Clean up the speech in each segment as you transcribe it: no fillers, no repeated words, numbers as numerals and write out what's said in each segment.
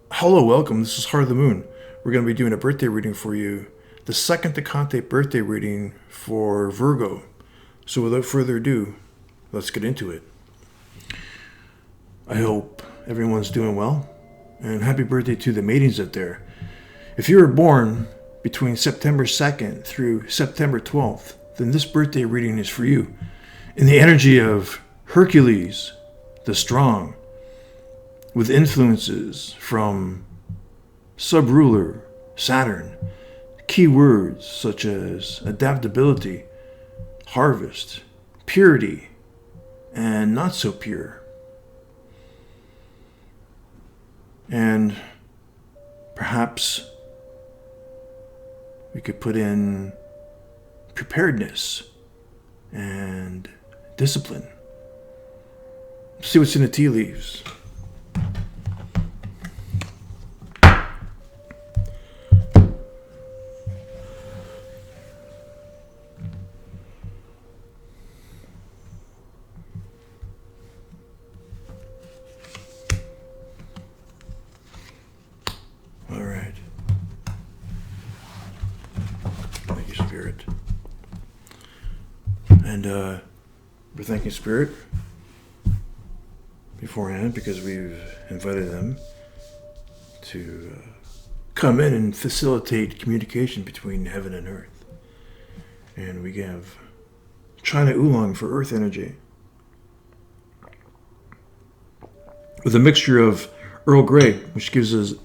Hello, welcome. This is Heart of the Moon. We're going to be doing a birthday reading for you, the second Decante birthday reading for Virgo. So without further ado, let's get into it. I hope everyone's doing well, and happy birthday to the Maidens out there. If you were born between September 2nd through September 12th, then this birthday reading is for you. In the energy of Hercules the Strong, with influences from sub-ruler Saturn, key words such as adaptability, harvest, purity, and not so pure. And perhaps we could put in preparedness and discipline. See what's in the tea leaves. All right. Thank you, Spirit. And we're thanking Spirit beforehand because we've invited them to come in and facilitate communication between heaven and earth. And we have China Oolong for earth energy, with a mixture of Earl Grey, which gives us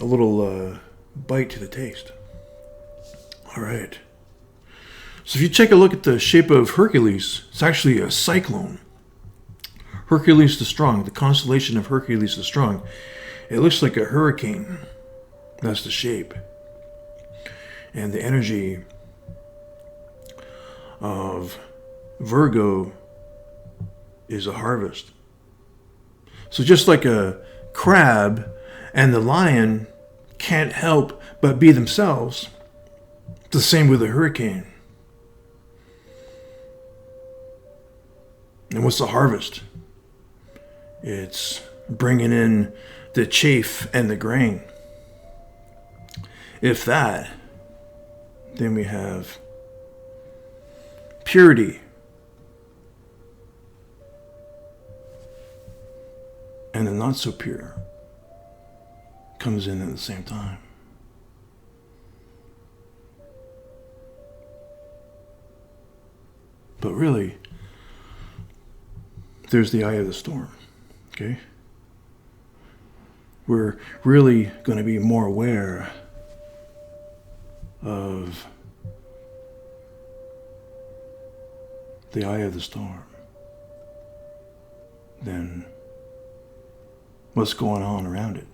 a little bite to the taste. All right. So if you take a look at the shape of Hercules, it's actually a cyclone. Hercules the Strong, the constellation of Hercules the Strong. It looks like a hurricane. That's the shape. And the energy of Virgo is a harvest. So just like a crab and the lion can't help but be themselves, it's the same with a hurricane. And what's the harvest? It's bringing in the chaff and the grain. If that, then we have purity and the not so pure comes in at the same time. But really, there's the eye of the storm, okay? We're really going to be more aware of the eye of the storm than what's going on around it.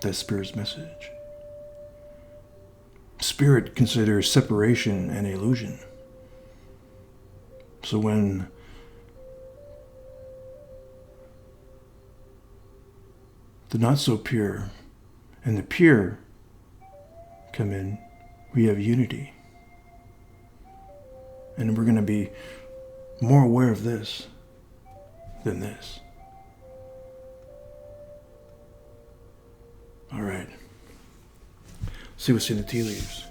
That's Spirit's message. Spirit considers separation an illusion. So when the not so pure and the pure come in, we have unity. And we're going to be more aware of this than this. All right. See what's in the tea leaves.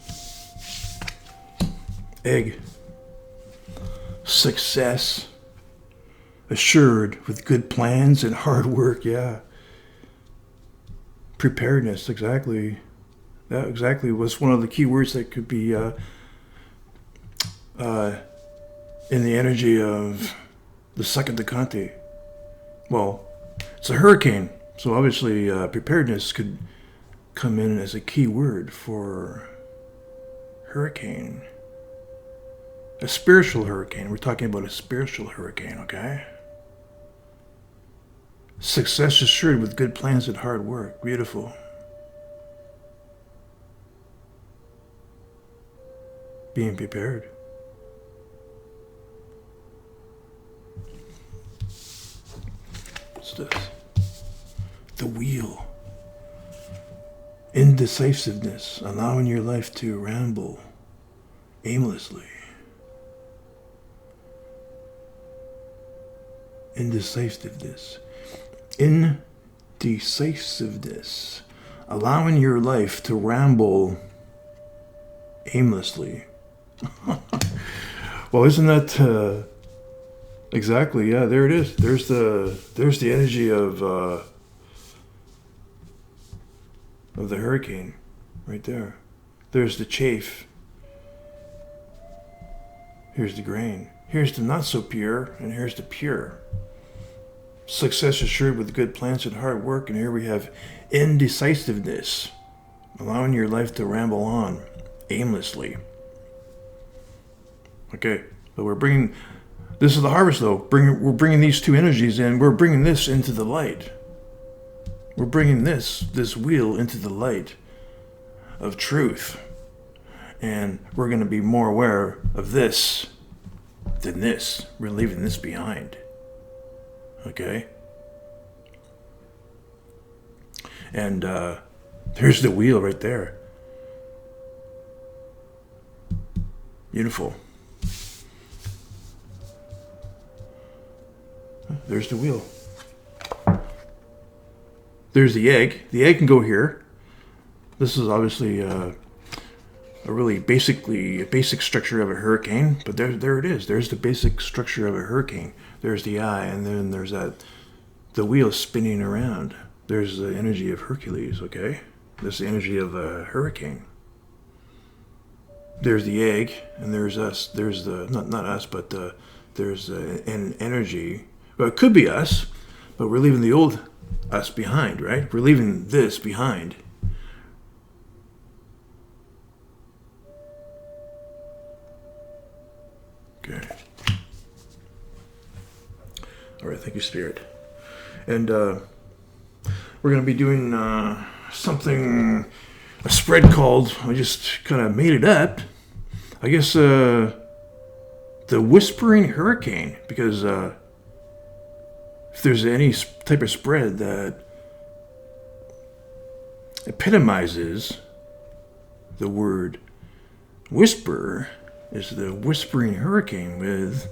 Egg. Success. Assured with good plans and hard work, yeah. Preparedness, exactly. That exactly was one of the key words that could be in the energy of the second Decante. Well, it's a hurricane, so obviously preparedness could come in as a key word for hurricane. A spiritual hurricane. We're talking about a spiritual hurricane, okay? Success assured with good plans and hard work. Beautiful. Being prepared. What's this? The wheel. Indecisiveness, allowing your life to ramble aimlessly. Indecisiveness. indecisiveness. Allowing your life to ramble aimlessly. Well, isn't that exactly? Yeah, there it is. There's the energy of the hurricane, right there. There's the chaff. Here's the grain. Here's the not so pure, and here's the pure. Success assured with good plans and hard work, and here we have indecisiveness, allowing your life to ramble on aimlessly. Okay, but this is the harvest though. We're bringing these two energies in. We're bringing this into the light. We're bringing this wheel into the light of truth. And we're going to be more aware of this than this. We're leaving this behind. Okay? And there's the wheel right there. Beautiful. There's the wheel. There's the egg. The egg can go here. This is obviously a basic structure of a hurricane, but there it is. There's the basic structure of a hurricane. There's the eye, and then there's the wheel spinning around. There's the energy of Hercules, okay? There's the energy of a hurricane. There's the egg, and there's us. There's the, not us, but there's an energy. Well, it could be us, but we're leaving the old us behind, right? We're leaving this behind. Okay. All right, thank you, Spirit. And we're going to be doing a spread called, I just kind of made it up, I guess, the Whispering Hurricane, because if there's any type of spread that epitomizes the word whisper, is the Whispering Hurricane with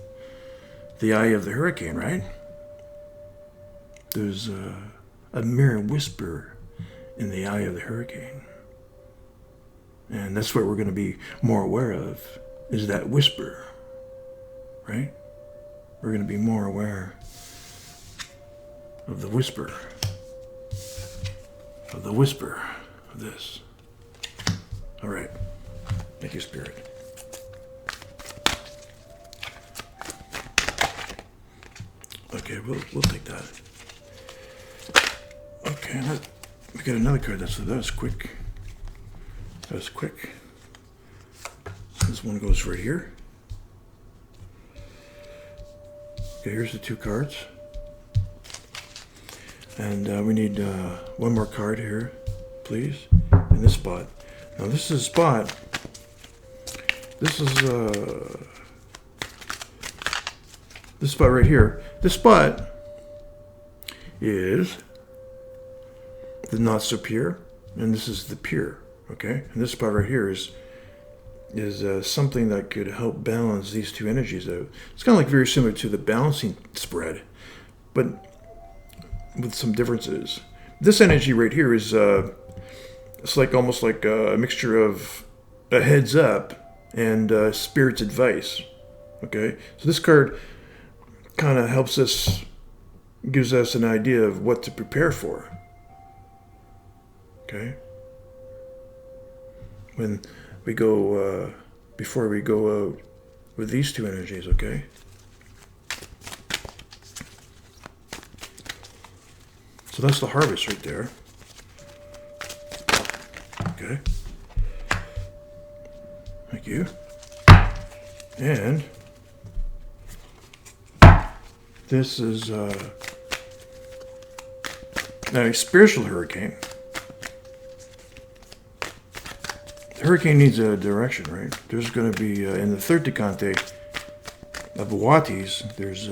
the eye of the hurricane, right? There's a mere whisper in the eye of the hurricane. And that's what we're going to be more aware of, is that whisper, right? We're going to be more aware of the whisper of this. All right. Thank you, Spirit. Okay, we'll take that. Okay, we got another card. That was quick. That was quick. This one goes right here. Okay, here's the two cards. And we need one more card here, please, in this spot. Now this is a spot. This spot right here. This spot is the not so pure, and this is the pure. Okay, and this spot right here is something that could help balance these two energies out. It's kind of like very similar to the balancing spread, but with some differences. This energy right here is it's like almost like a mixture of a heads up and spirit's advice. Okay, so this card kind of helps us, gives us an idea of what to prepare for. Okay, when we go before we go out with these two energies. Okay. So that's the harvest right there. Okay. Thank you. And this is now a spiritual hurricane. The hurricane needs a direction, right? There's going to be, in the third Decante of Bawatis, there's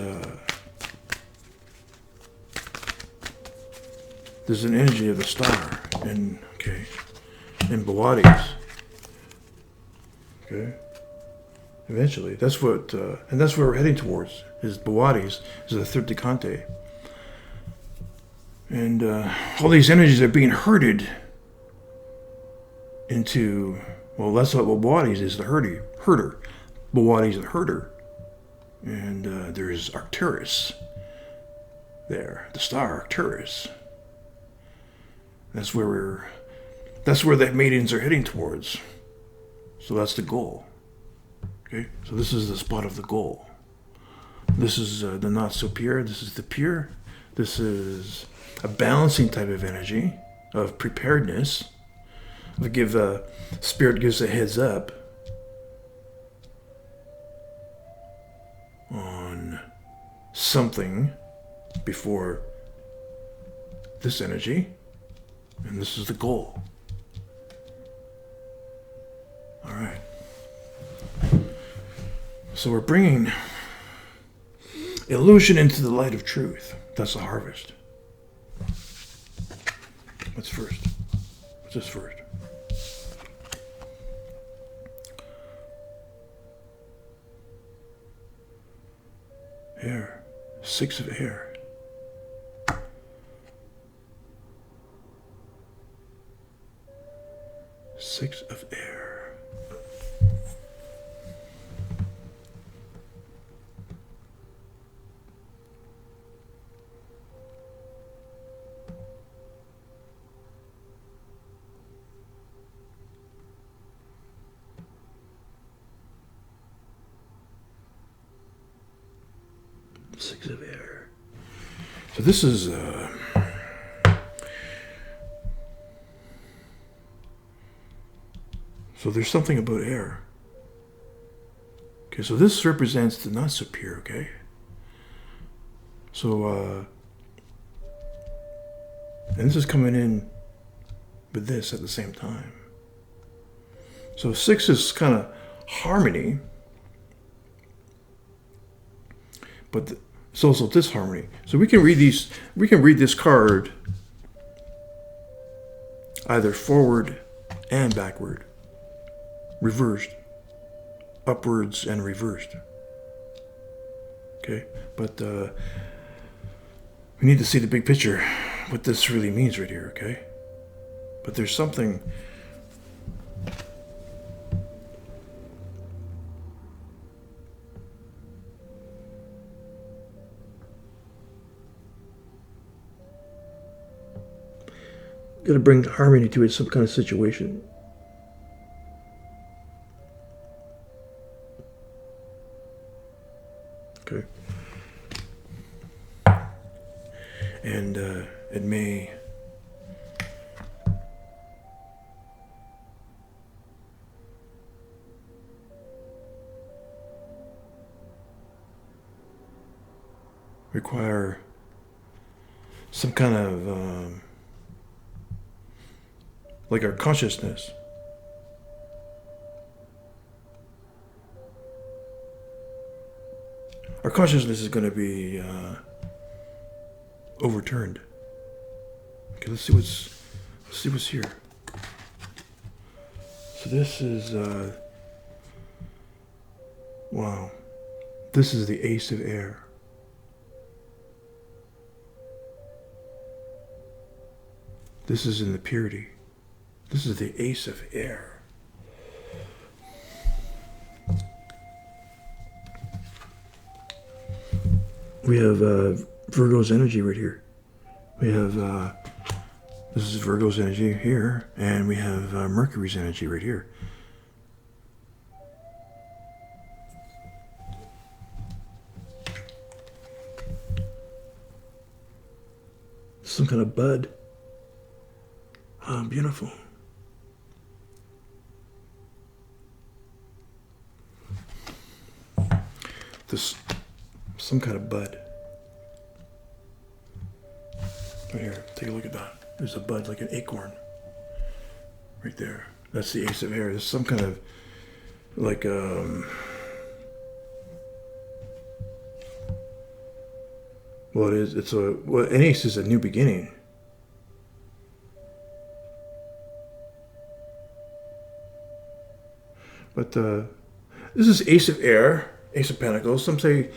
an energy of a star in Bawatis. Okay. Eventually, that's what, and that's where we're heading towards. Is Bawatis is the third Decante. And all these energies are being herded into, well, that's what Bawadi's is, the herder. Bawadi's the herder. And there's Arcturus there, the star Arcturus. That's where the Maidens are heading towards. So that's the goal. Okay, so this is the spot of the goal. This is the not so pure. This is the pure. This is a balancing type of energy of preparedness. Spirit gives a heads up on something before this energy, and this is the goal. All right. So we're bringing illusion into the light of truth. That's the harvest. What's first? What's this first? Air. 6 of air. Six of air. Six of air. So this is so there's something about air. Okay, so this represents the not so pure, okay? So and this is coming in with this at the same time. So 6 is kind of harmony, but it's also disharmony. So we can read this card either forward and backward, reversed, upwards and reversed. Okay, but we need to see the big picture, what this really means right here, okay? But there's something got to bring harmony to it, some kind of situation. Okay. And it may require some kind of like our consciousness. Our consciousness is going to be overturned. Okay, let's see what's here. So this is wow. This is the Ace of Air. This is in the purity. This is the Ace of Air. We have Virgo's energy right here. We have, this is Virgo's energy here, and we have Mercury's energy right here. Some kind of bud. Oh, beautiful. This, some kind of bud. Right here, take a look at that. There's a bud, like an acorn. Right there. That's the Ace of Air. There's some kind of, like, well, it is, it's a, well, an ace is a new beginning. But this is Ace of Air. Ace of Pentacles. Some say,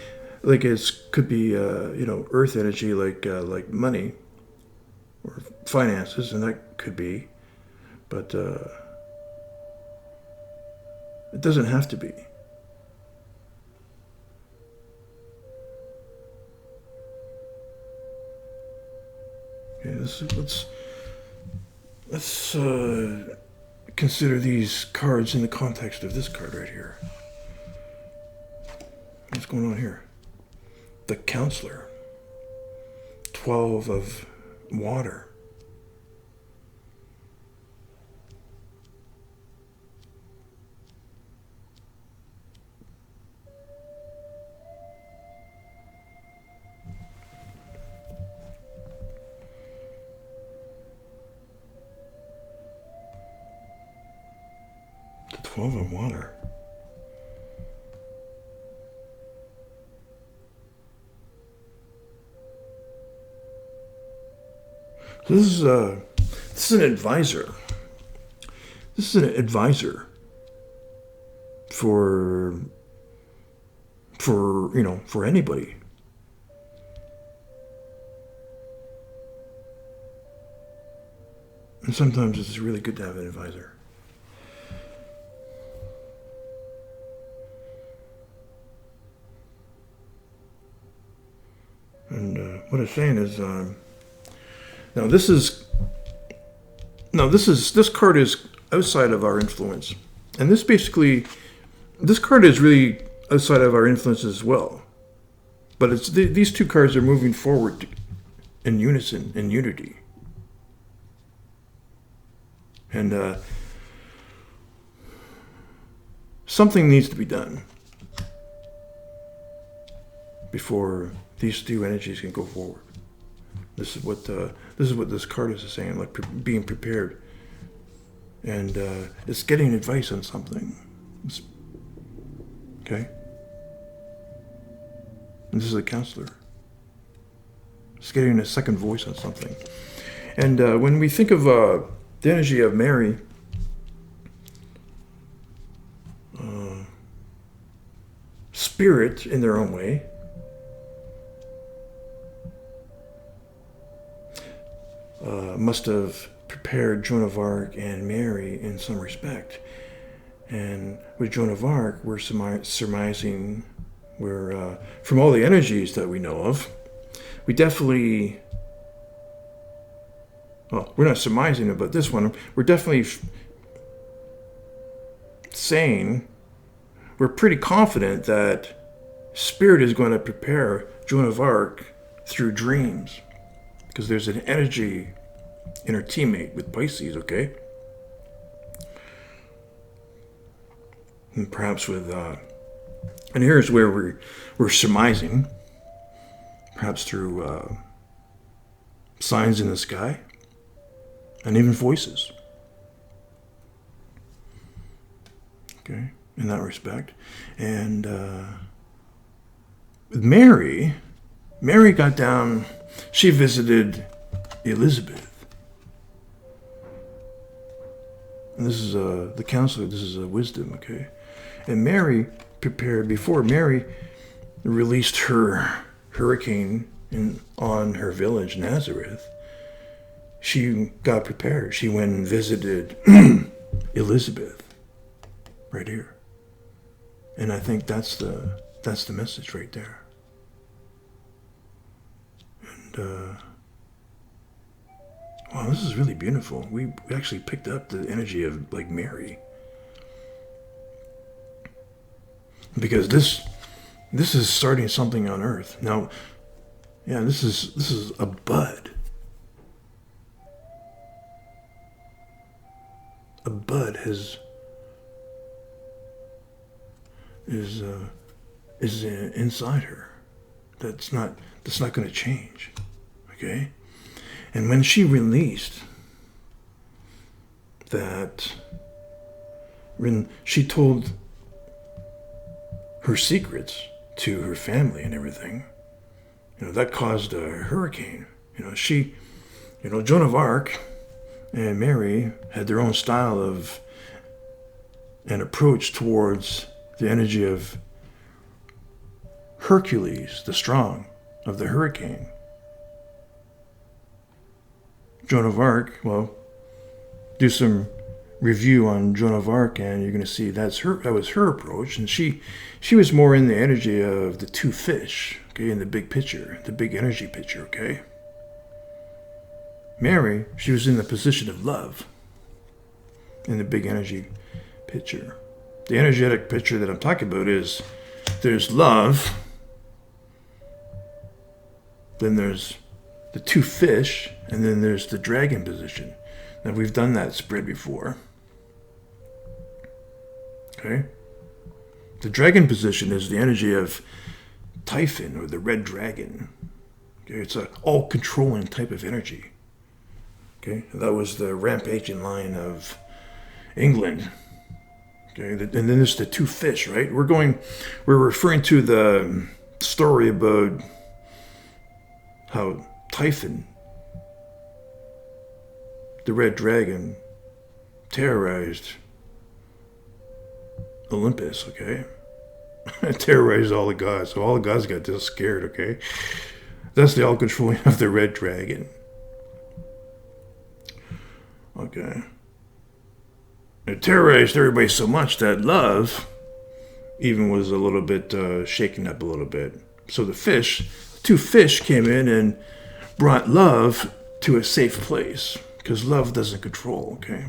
like, it could be, Earth energy, like money. or finances, and that could be, but it doesn't have to be. Okay, let's consider these cards in the context of this card right here. What's going on here? The Counselor. 12 of water. The 12 of water. So this is an advisor. This is an advisor for anybody. And sometimes it's really good to have an advisor. And what it's saying is, this card is outside of our influence. And this card is really outside of our influence as well. But these two cards are moving forward in unison, in unity. And something needs to be done before these two energies can go forward. This is what this card is saying, like being prepared, and it's getting advice on something. Okay, and this is a counselor. It's getting a second voice on something, and when we think of the energy of Mary, spirit in their own way. Must have prepared Joan of Arc and Mary in some respect. And with Joan of Arc, we're surmising, from all the energies that we know of, we definitely, well, we're not surmising about this one, we're definitely saying, we're pretty confident that Spirit is going to prepare Joan of Arc through dreams. Because there's an energy in her teammate with Pisces, okay? And perhaps with, and here's where we're surmising, perhaps through signs in the sky, and even voices. Okay, in that respect. And with Mary got down, she visited Elizabeth. And this is the counselor, this is a wisdom, okay? And Mary prepared, before Mary released her hurricane on her village, Nazareth, she got prepared. She went and visited Elizabeth, right here. And I think that's the message right there. And wow, this is really beautiful. We actually picked up the energy of like Mary, because this is starting something on Earth now. Yeah, this is a bud. A bud is inside her. That's not going to change. Okay? And when she released that, when she told her secrets to her family and everything, that caused a hurricane. Joan of Arc and Mary had their own style of an approach towards the energy of Hercules the Strong, of the hurricane. Joan of Arc, well, do some review on Joan of Arc, and you're going to see that was her approach, and she was more in the energy of the two fish, okay, in the big picture, the big energy picture, okay. Mary, she was in the position of love, in the big energy picture. The energetic picture that I'm talking about is there's love, then there's the two fish, and then there's the dragon position. Now, we've done that spread before. Okay? The dragon position is the energy of Typhon, or the red dragon. Okay? It's an all-controlling type of energy. Okay? That was the rampaging line of England. Okay? And then there's the two fish, right? We're referring to the story about how Typhon, the red dragon, terrorized Olympus, okay? Terrorized all the gods. So all the gods got just scared, okay? That's the all-controlling of the red dragon. Okay. It terrorized everybody so much that love even was a little bit shaken up a little bit. So the two fish came in and brought love to a safe place, because love doesn't control, okay?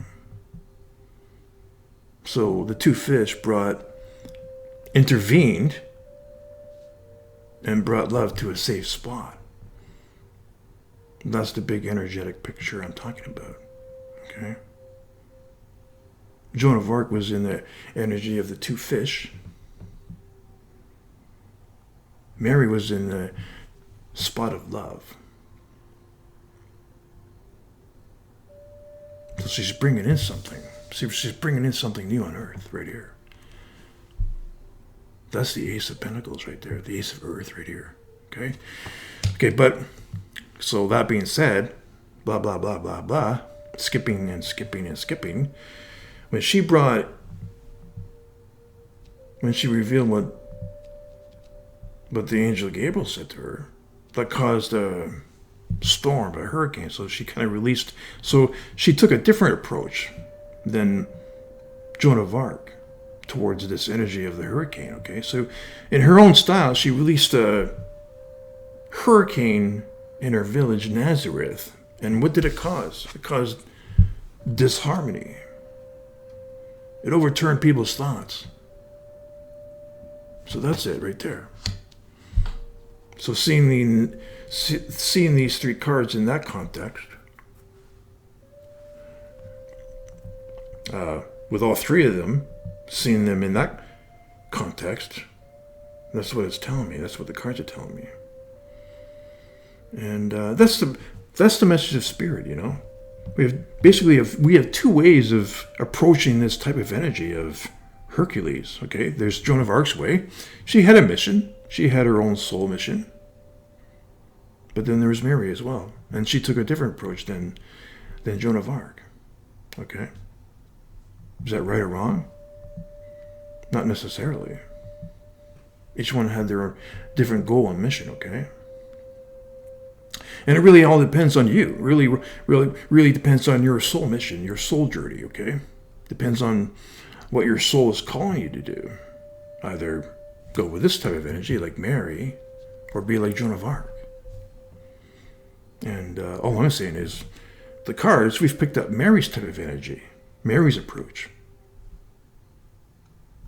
So the two fish intervened and brought love to a safe spot. That's the big energetic picture I'm talking about, okay? Joan of Arc was in the energy of the two fish. Mary was in the spot of love. So she's bringing in something. She's bringing in something new on Earth right here. That's the Ace of Pentacles right there. The Ace of Earth right here. Okay? Okay, but, so that being said, blah, blah, blah, blah, blah, skipping and skipping and skipping, when she revealed what the angel Gabriel said to her, that caused a storm, a hurricane. So she kind of released. So she took a different approach than Joan of Arc towards this energy of the hurricane. Okay, so in her own style, she released a hurricane in her village, Nazareth. And what did it cause? It caused disharmony. It overturned people's thoughts. So that's it right there. So seeing these three cards in that context, with all three of them, seeing them in that context, that's what it's telling me. That's what the cards are telling me. And that's the message of spirit, you know. We have two ways of approaching this type of energy of Hercules. Okay, there's Joan of Arc's way. She had a mission. She had her own soul mission. But then there was Mary as well, and she took a different approach than Joan of Arc. Okay, is that right or wrong? Not necessarily. Each one had their different goal and mission. Okay. And it really all depends on you. Really depends on your soul mission, your soul journey, okay? Depends on what your soul is calling you to do. Either go with this type of energy, like Mary, or be like Joan of Arc. And all I'm saying is, the cards, we've picked up Mary's type of energy, Mary's approach.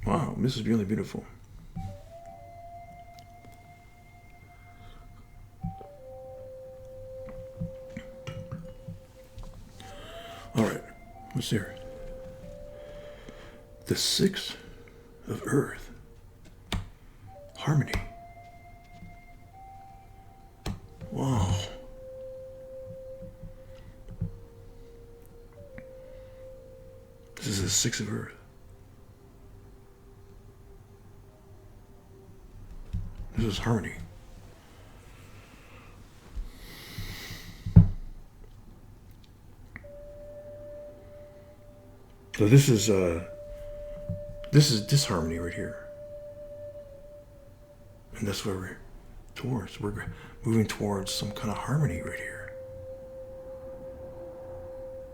Wow, this is really beautiful. All right, what's there? The Six of Earth. Harmony. Wow. This is the Six of Earth. This is harmony. So this is disharmony right here. And that's where we're towards. We're moving towards some kind of harmony right here.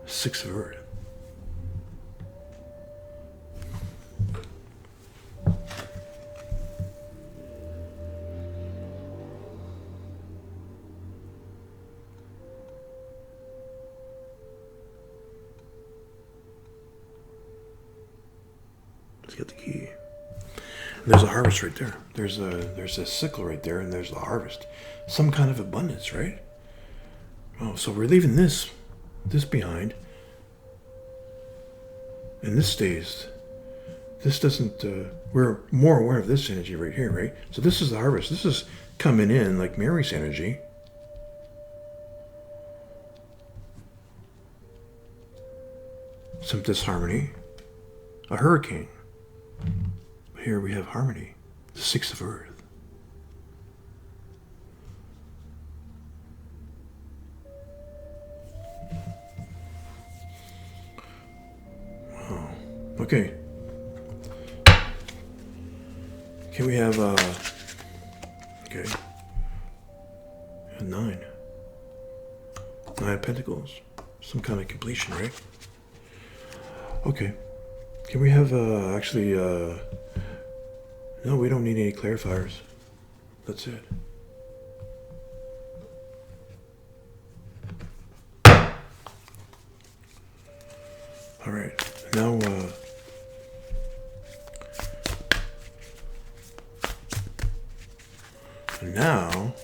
Six of Earth. Let's get the key. There's a harvest right there. There's a sickle right there, and there's the harvest. Some kind of abundance, right? Oh, so we're leaving this behind, and this stays. This doesn't. We're more aware of this energy right here, right? So this is the harvest. This is coming in like Mary's energy. Some disharmony, a hurricane. Here we have harmony, the Six of Earth. Wow. Okay. Can we have okay. A nine. Nine of Pentacles. Some kind of completion, right? Okay. Can we have actually no, we don't need any clarifiers. That's it. All right. Now now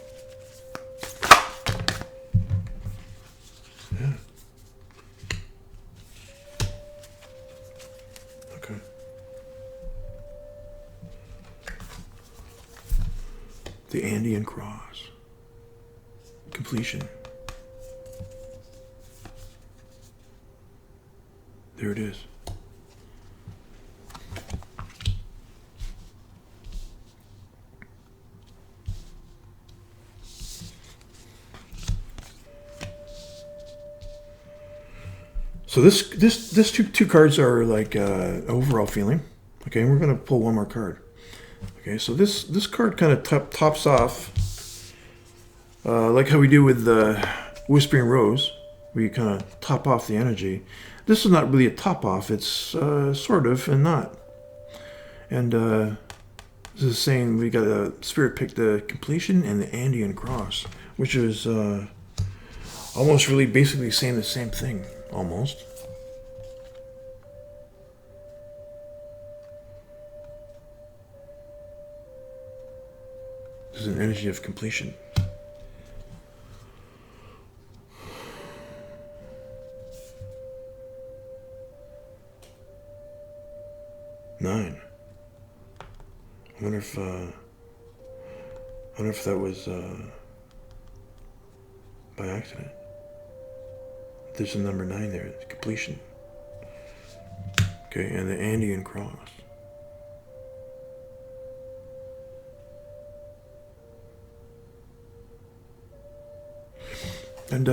yeah. Okay. The Andean Cross. Completion. There it is. So this two cards are like overall feeling. Okay, and we're gonna pull one more card. Okay, so this card kind of tops off, like how we do with the Whispering Rose. We kind of top off the energy. This is not really a top off. It's sort of and not. And this is saying we got a Spirit pick the completion and the Andean Cross, which is almost really basically saying the same thing, almost. This is an energy of completion. Nine. I wonder if that was by accident. There's a number 9 there, completion. Okay, and the Andean Cross. And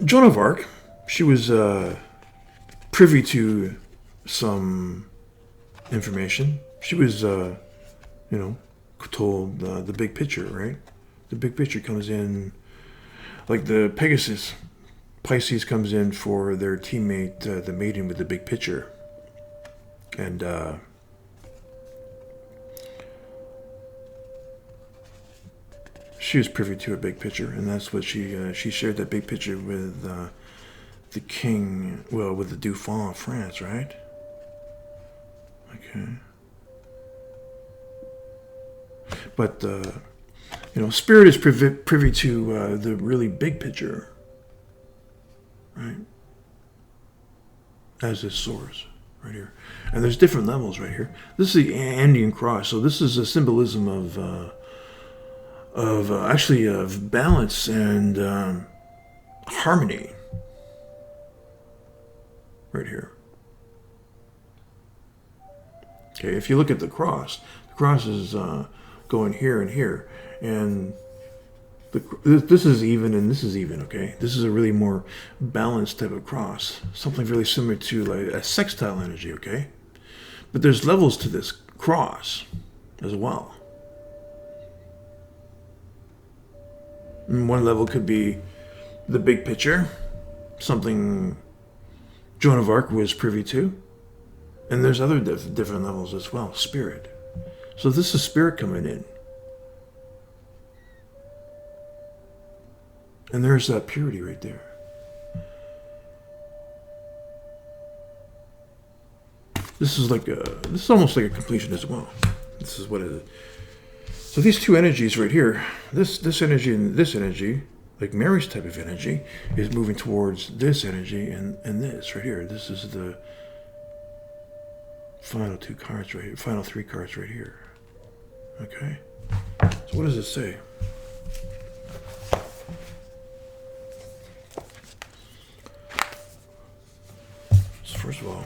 Joan of Arc, she was privy to some information. She was, told the big picture, right? The big picture comes in, like the Pegasus. Pisces comes in for their teammate, the Maiden with the big picture. And she was privy to a big picture, and that's what she shared that big picture with the king, well, with the Dauphin of France, right? Okay. But, Spirit is privy to the really big picture, right? As its source, right here. And there's different levels right here. This is the Andean Cross, so this is a symbolism of balance and harmony, right here. Okay, if you look at the cross is going here and here, and this is even and this is even. Okay, this is a really more balanced type of cross, something really similar to like a sextile energy. Okay, but there's levels to this cross as well. And one level could be the big picture, something Joan of Arc was privy to. And there's other different levels as well. Spirit. So this is spirit coming in. And there's that purity right there. This is almost like a completion as well. This is what it is. So these two energies right here, this energy and this energy, like Mary's type of energy, is moving towards this energy and this right here. This is the final two cards right here, final three cards right here. Okay? So what does it say? So first of all,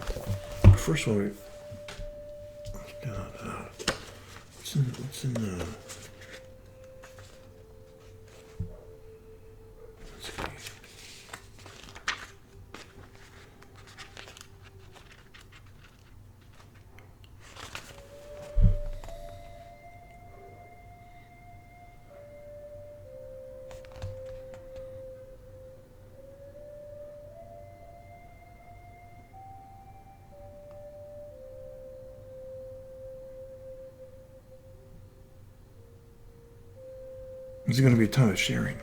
what's in the, let's see. It's going to be a time of sharing.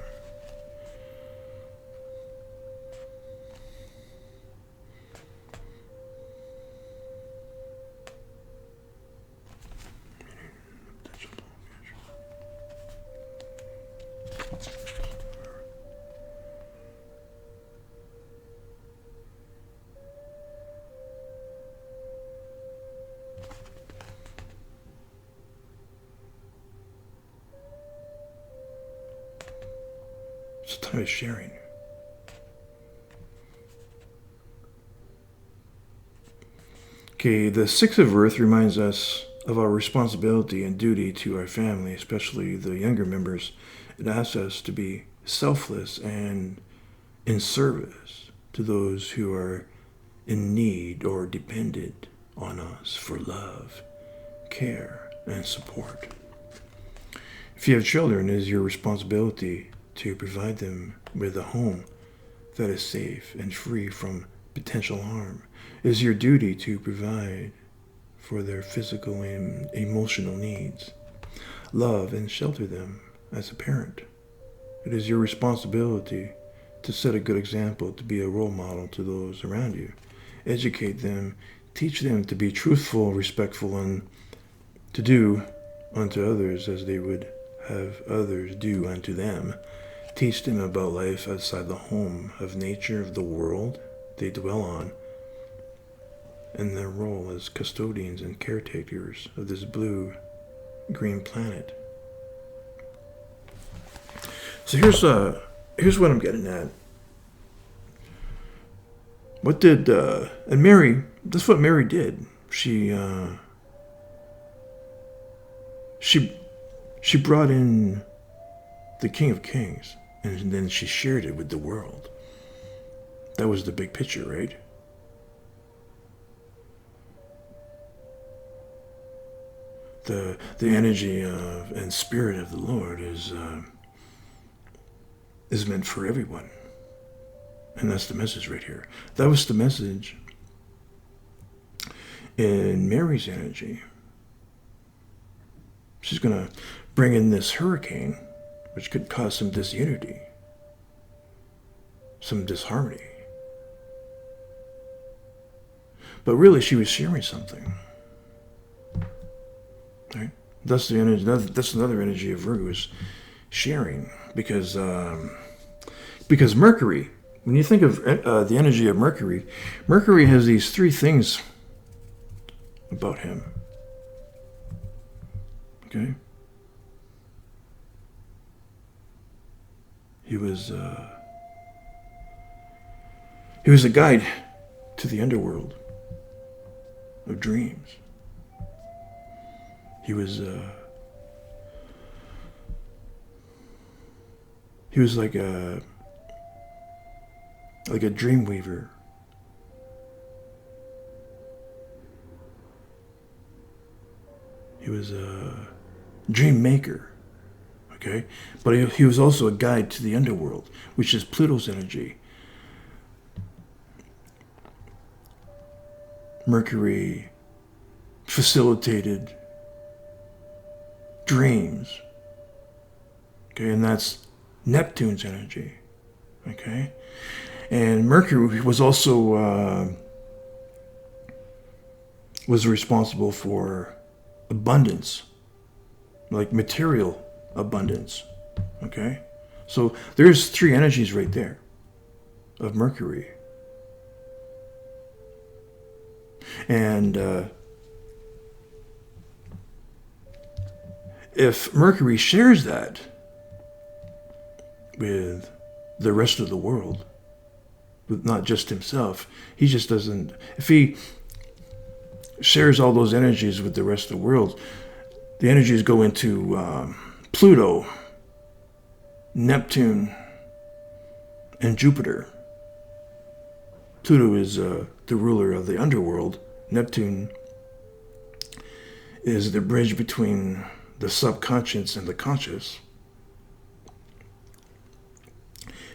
It's a time of sharing. Okay, the Six of Earth reminds us of our responsibility and duty to our family, especially the younger members. It asks us to be selfless and in service to those who are in need or dependent on us for love, care, and support. If you have children, it is your responsibility to provide them with a home that is safe and free from potential harm. It is your duty to provide for their physical and emotional needs, love and shelter them as a parent. It is your responsibility to set a good example, to be a role model to those around you. Educate them, teach them to be truthful, respectful, and to do unto others as they would have others do unto them. Teach them about life outside the home, of nature, of the world they dwell on, and their role as custodians and caretakers of this blue-green planet. So here's what I'm getting at. What did and Mary? That's what Mary did. She brought in the King of Kings, and then she shared it with the world. That was the big picture, right? The energy of and spirit of the Lord is meant for everyone. And that's the message right here. That was the message in Mary's energy. She's going to bring in this hurricane, which could cause some disunity, some disharmony. But really, she was sharing something. Right? That's the energy. That's another energy of Virgo, is sharing, because Mercury. When you think of the energy of Mercury, Mercury has these three things about him. Okay? He was a guide to the underworld of dreams. He was like a dream weaver. He was a dream maker. Okay? But he was also a guide to the underworld, which is Pluto's energy. Mercury facilitated dreams. Okay, and that's Neptune's energy. Okay, and Mercury was also was responsible for abundance, like material abundance. Okay, so there's three energies right there of Mercury. And if Mercury shares that with the rest of the world, with not just himself, he just doesn't, if he shares all those energies with the rest of the world, the energies go into Pluto, Neptune, and Jupiter. Pluto is the ruler of the underworld. Neptune is the bridge between the subconscious and the conscious.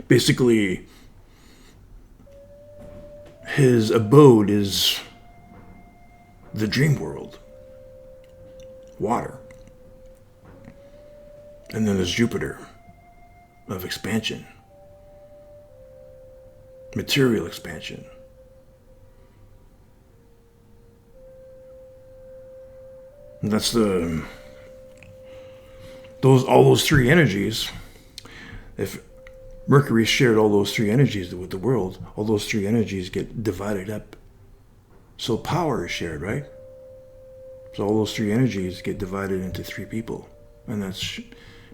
Basically, his abode is the dream world, water. And then there's Jupiter of expansion, material expansion. And that's all those three energies. If Mercury shared all those three energies with the world, all those three energies get divided up. So power is shared, right? So all those three energies get divided into three people. And that's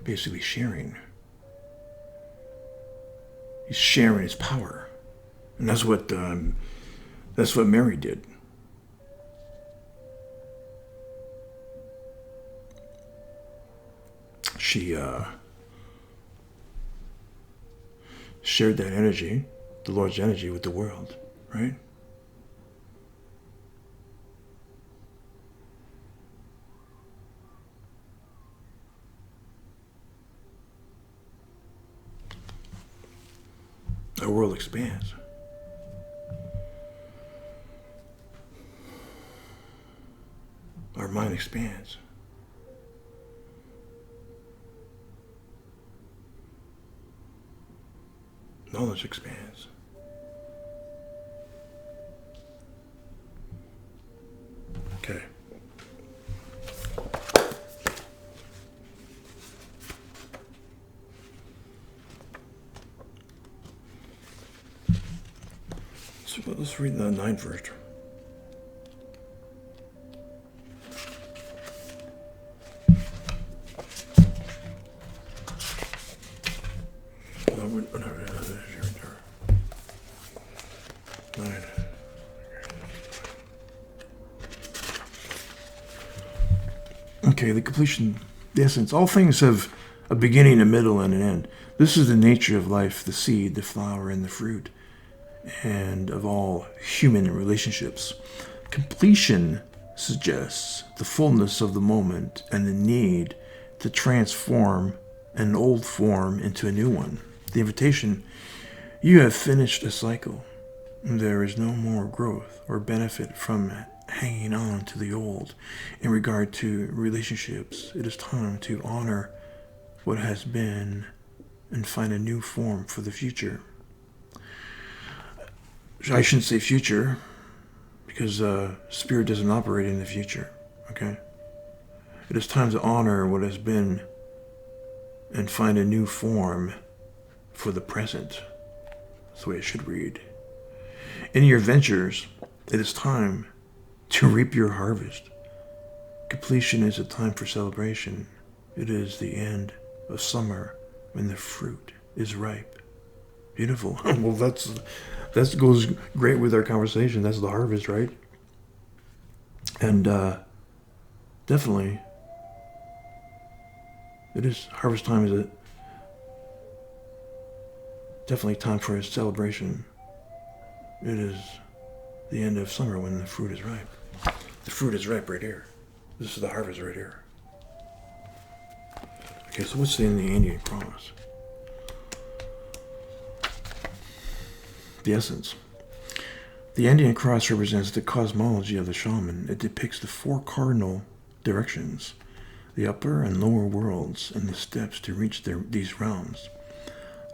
basically sharing. He's sharing his power. And that's what Mary did. She shared that energy, the Lord's energy, with the world, right? Our world expands. Our mind expands. Knowledge expands. Okay. So let's read the 9 first. Okay, the completion, the essence. All things have a beginning, a middle, and an end. This is the nature of life, the seed, the flower, and the fruit, and of all human relationships. Completion suggests the fullness of the moment and the need to transform an old form into a new one. The invitation, you have finished a cycle. There is no more growth or benefit from hanging on to the old. In regard to relationships, it is time to honor what has been and find a new form for the future. I shouldn't say future, because spirit doesn't operate in the future, okay? It is time to honor what has been and find a new form for the present. That's the way it should read. In your ventures, it is time to reap your harvest. Completion is a time for celebration. It is the end of summer when the fruit is ripe. Beautiful. Well, that goes great with our conversation. That's the harvest, right? And definitely, it is harvest time. Is it definitely time for a celebration? It is the end of summer when the fruit is ripe. The fruit is ripe right here. This is the harvest right here. Okay, so what's in the Indian promise? The essence. The Andean cross represents the cosmology of the shaman. It depicts the four cardinal directions, the upper and lower worlds, and the steps to reach these realms.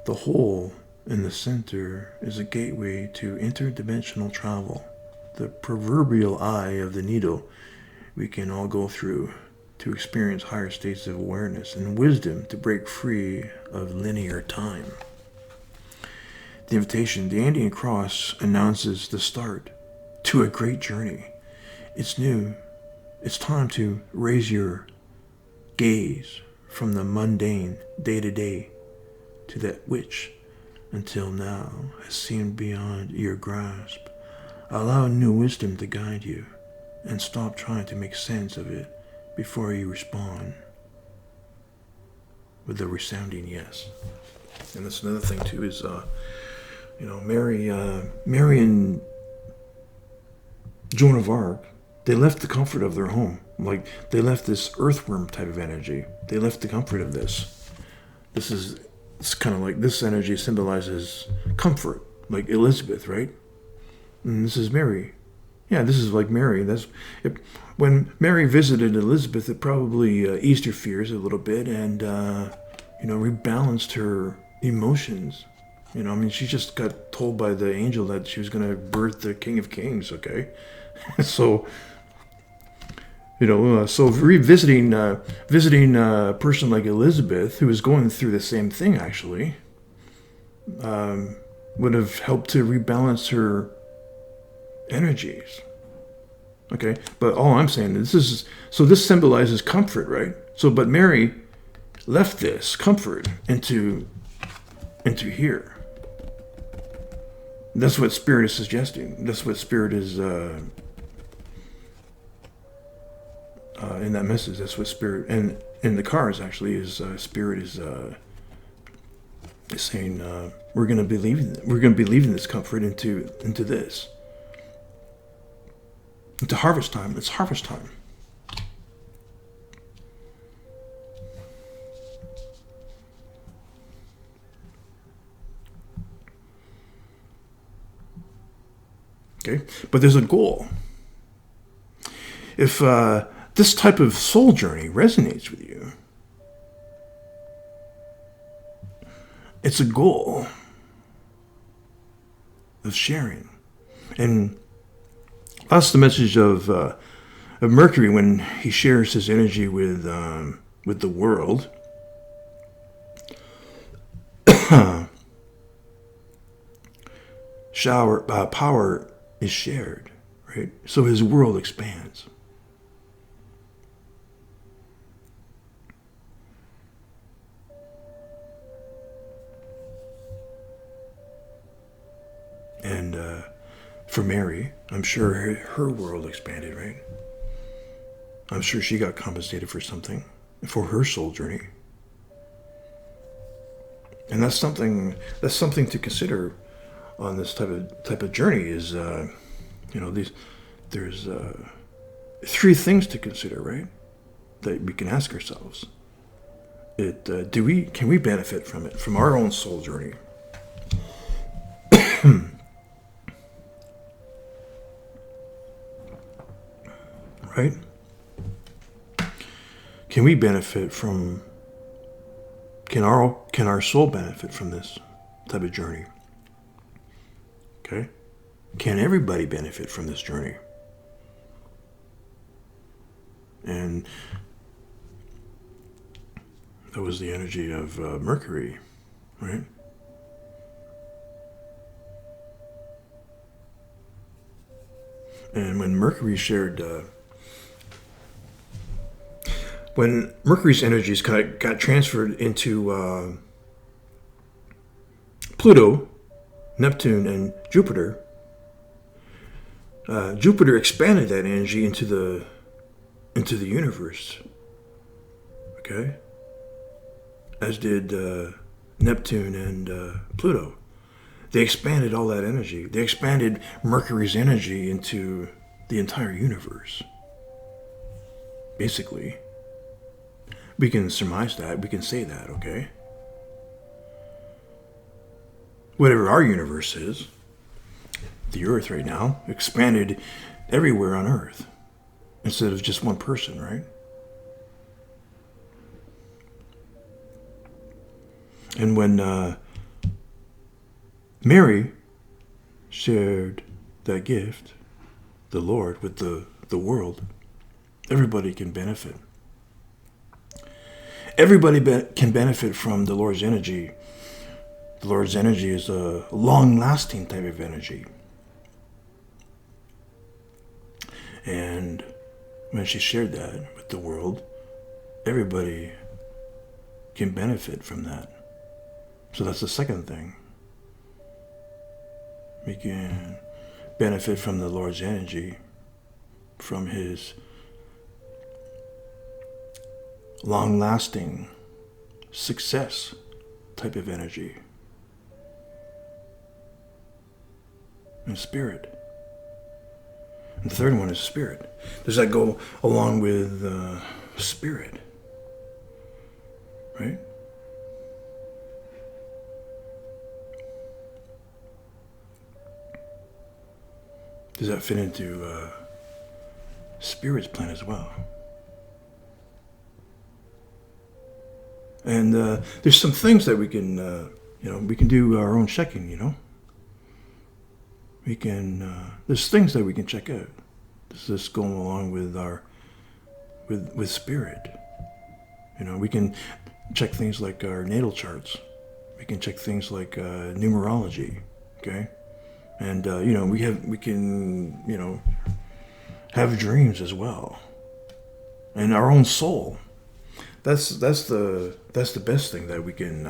The hole in the center is a gateway to interdimensional travel, the proverbial eye of the needle we can all go through to experience higher states of awareness and wisdom to break free of linear time. The invitation, the Andean cross, announces the start to a great journey. It's new. It's time to raise your gaze from the mundane day-to-day to that which, until now, has seemed beyond your grasp. Allow new wisdom to guide you, and stop trying to make sense of it before you respond with a resounding yes. And that's another thing too is, Mary and Joan of Arc, they left the comfort of their home. Like, they left this earthworm type of energy. They left the comfort of this. It's kind of like this energy symbolizes comfort, like Elizabeth, right? And this is Mary. Yeah, this is like Mary. When Mary visited Elizabeth, it probably eased her fears a little bit and, rebalanced her emotions. She just got told by the angel that she was going to birth the King of Kings, okay? So, visiting a person like Elizabeth, who was going through the same thing, actually, would have helped to rebalance her energies. Okay, but all I'm saying is this symbolizes comfort, right? But Mary left this comfort into here. That's what Spirit is suggesting. That's what Spirit is in that message. That's what Spirit, and in the cards actually is Spirit is saying we're going to be leaving this comfort into this. Into harvest time. It's harvest time. Okay, but there's a goal. If this type of soul journey resonates with you, it's a goal of sharing. And that's the message of Mercury when he shares his energy with the world. Power is shared, right? So his world expands. And for Mary, I'm sure her world expanded, right? I'm sure she got compensated for something, for her soul journey. And that's something to consider on this type of journey is, there's three things to consider, right? That we can ask ourselves. Can we benefit from it, from our own soul journey? Right? Can we benefit from? Can our soul benefit from this type of journey? Okay? Can everybody benefit from this journey? And that was the energy of Mercury, right? And when Mercury shared, when Mercury's energies kind of got transferred into Pluto, Neptune, and Jupiter, Jupiter expanded that energy into the universe. Okay, as did Neptune and Pluto. They expanded all that energy. They expanded Mercury's energy into the entire universe. Basically, we can surmise that. We can say that. Okay. Whatever our universe is, the earth right now, expanded everywhere on earth instead of just one person, right? And when Mary shared that gift, the Lord, with the world, everybody can benefit. Everybody can benefit from the Lord's energy. The Lord's energy is a long-lasting type of energy. And when she shared that with the world, everybody can benefit from that. So that's the second thing. We can benefit from the Lord's energy, from His long-lasting success type of energy and spirit. And the third one is spirit. Does that go along with spirit? Right? Does that fit into spirit's plan as well? And there's some things that we can, we can do our own checking, We can, there's things that we can check out. Does this go along with with spirit? We can check things like our natal charts. We can check things like numerology, okay? And, we can have dreams as well. And our own soul. That's the best thing that we can,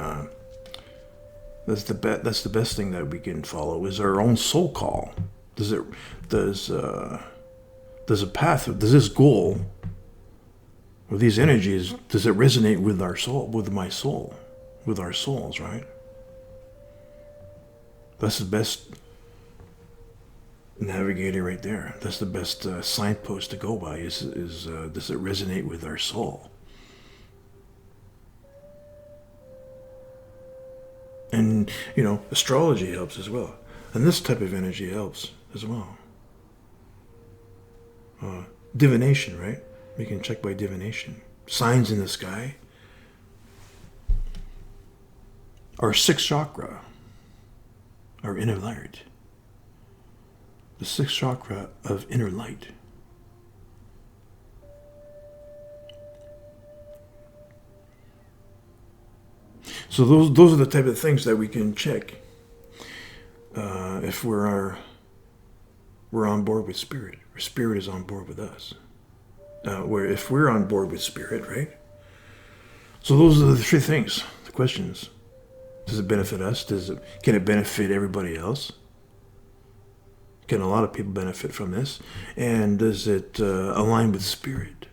that's the best thing that we can follow is our own soul call. Does this goal, or these energies, does it resonate with our soul, with my soul, with our souls, right? That's the best navigator right there. That's the best signpost to go by is does it resonate with our soul? And, astrology helps as well. And this type of energy helps as well. Divination, right? We can check by divination. Signs in the sky. Our sixth chakra. Our inner light. The sixth chakra of inner light. So those are the type of things that we can check if we're on board with spirit, or spirit is on board with us. If we're on board with spirit, right? So those are the three things, the questions. Does it benefit us? Can it benefit everybody else? Can a lot of people benefit from this? And does it align with spirit?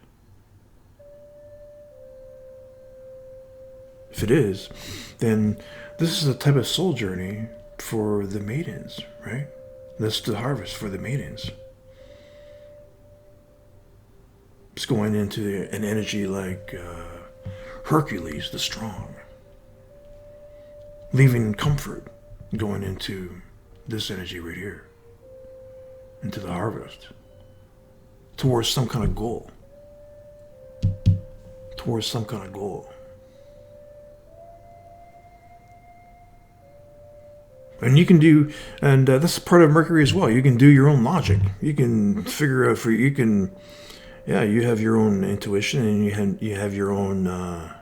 If it is, then this is a type of soul journey for the maidens, right? That's the harvest for the maidens. It's going into an energy like Hercules the Strong. Leaving comfort, going into this energy right here. Into the harvest. Towards some kind of goal. Towards some kind of goal. And you can do, and that's part of Mercury as well. You can do your own logic. You can figure out you have your own intuition, and you have your own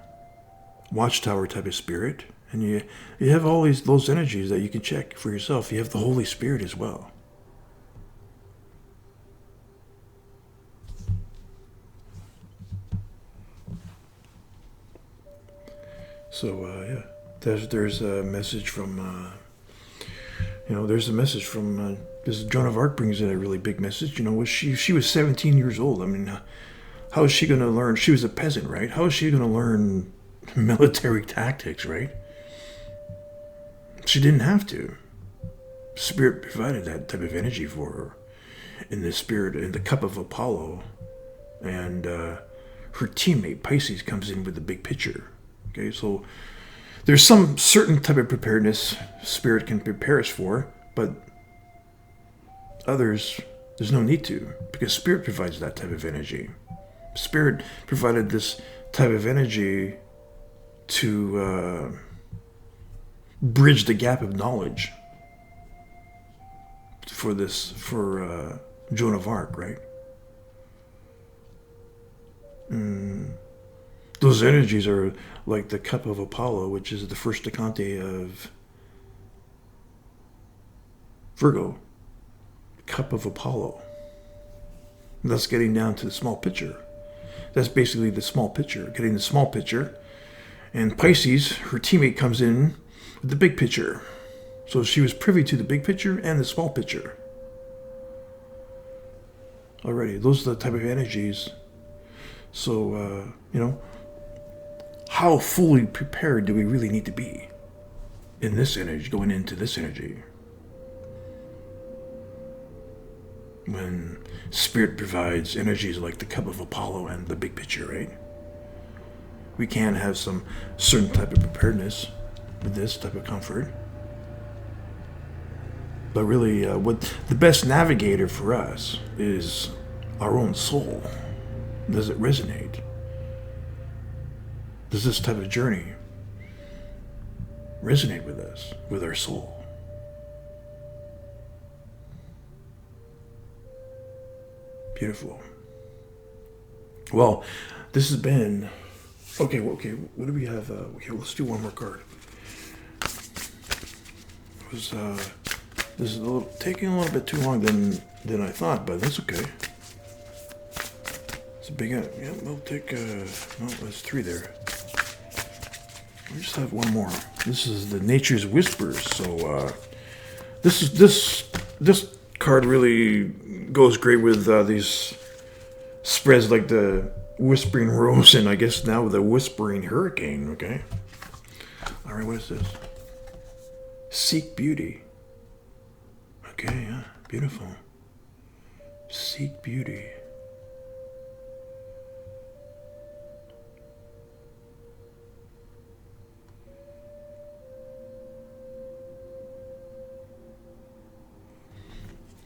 watchtower type of spirit, and you have all those energies that you can check for yourself. You have the Holy Spirit as well. So there's a message from. There's a message from this Joan of Arc brings in a really big message. She was 17 years old. I mean, how is she going to learn? She was a peasant, right? How is she going to learn military tactics, right? She didn't have to. Spirit provided that type of energy for her. In the cup of Apollo, and her teammate Pisces comes in with the big picture. Okay, so. There's some certain type of preparedness Spirit can prepare us for, but others, there's no need to, because Spirit provides that type of energy. Spirit provided this type of energy to bridge the gap of knowledge for Joan of Arc, right? Those energies are like the cup of Apollo, which is the first Decante of Virgo. Cup of Apollo. That's getting down to the small picture. That's basically the small picture, getting the small picture. And Pisces, her teammate, comes in with the big picture. So she was privy to the big picture and the small picture. Already, those are the type of energies. So, how fully prepared do we really need to be in this energy, going into this energy? When Spirit provides energies like the cup of Apollo and the big picture, right? We can have some certain type of preparedness with this type of comfort. But really, what the best navigator for us is our own soul. Does it resonate? Does this type of journey resonate with us, with our soul? Beautiful. Well, this has been... Okay, what do we have? Let's do one more card. This is taking a little bit too long than I thought, but that's okay. It's a big... Yeah, we'll take... no, there's 3 there. We just have one more. This is the Nature's Whispers. So, this card really goes great with these spreads like the Whispering Rose and I guess now the Whispering Hurricane, okay? All right, what is this? Seek beauty. Okay, yeah, beautiful. Seek beauty.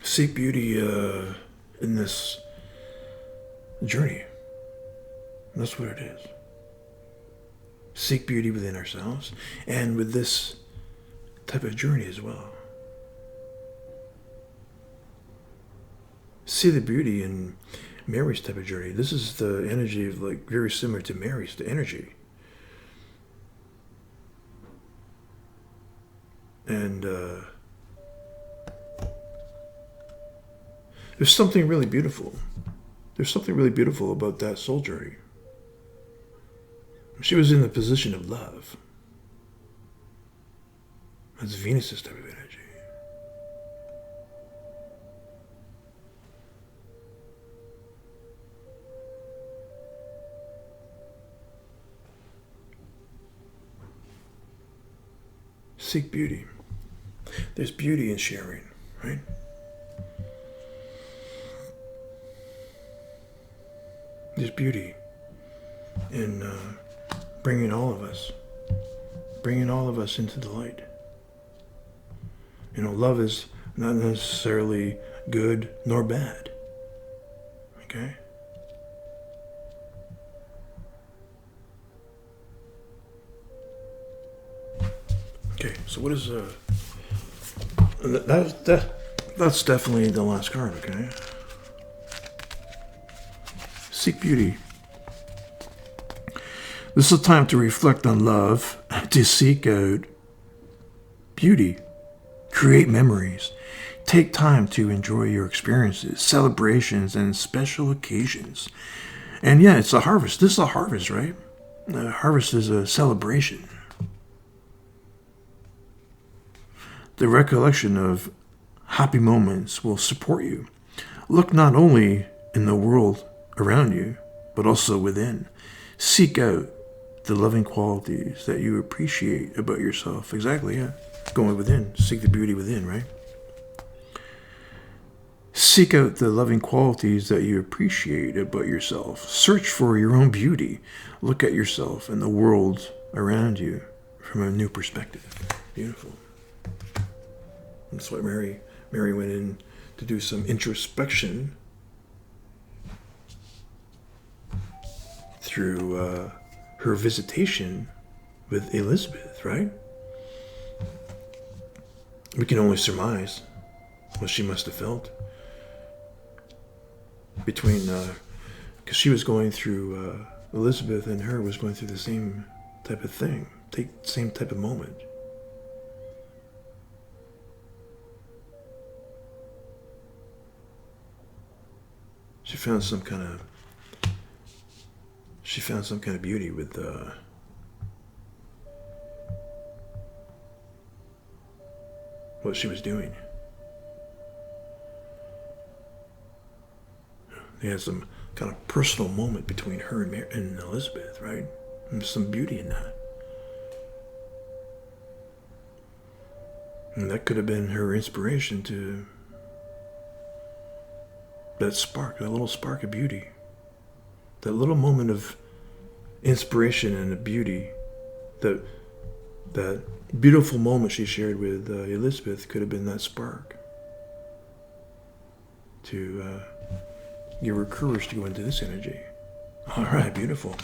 Seek beauty in this journey. That's what it is. Seek beauty within ourselves and with this type of journey as well. See the beauty in Mary's type of journey. This is the energy of like very similar to Mary's, the energy. And there's something really beautiful. There's something really beautiful about that soul journey. She was in the position of love. That's Venus's type of energy. Seek beauty. There's beauty in sharing, right? There's beauty in bringing all of us into the light. Love is not necessarily good nor bad. Okay? Okay, so what is that's definitely the last card, okay? Seek beauty. This is a time to reflect on love, to seek out beauty, create memories, take time to enjoy your experiences, celebrations, and special occasions. And yeah, it's a harvest. This is a harvest, right? Harvest is a celebration. The recollection of happy moments will support you. Look not only in the world around you, but also within. Seek out the loving qualities that you appreciate about yourself. Exactly, yeah. Going within. Seek the beauty within, right? Seek out the loving qualities that you appreciate about yourself. Search for your own beauty. Look at yourself and the world around you from a new perspective. Beautiful. That's what Mary Mary went in to do some introspection through her visitation with Elizabeth, right? We can only surmise what she must have felt between, because she was going through, Elizabeth and her was going through the same type of thing, same type of moment. She found some kind of beauty with what she was doing. They had some kind of personal moment between her and Elizabeth, right? And there's some beauty in that. And that could have been her inspiration to that spark, that little spark of beauty. That little moment of inspiration and of beauty, that beautiful moment she shared with Elizabeth could have been that spark to give her courage to go into this energy. All right, beautiful.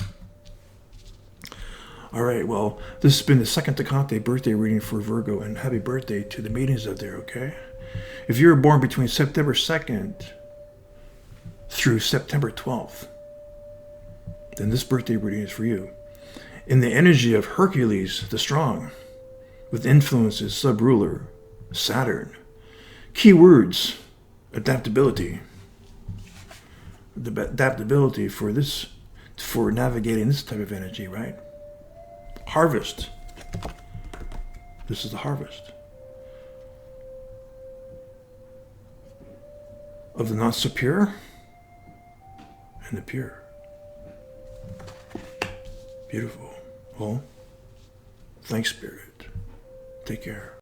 All right, well, this has been the second Decante birthday reading for Virgo, and happy birthday to the maidens out there, okay? If you were born between September 2nd through September 12th, then this birthday reading is for you. In the energy of Hercules the Strong, with influences sub-ruler, Saturn. Key words, adaptability. The adaptability for navigating this type of energy, right? Harvest. This is the harvest of the not so pure and the pure. Beautiful. Well, thanks, Spirit. Take care.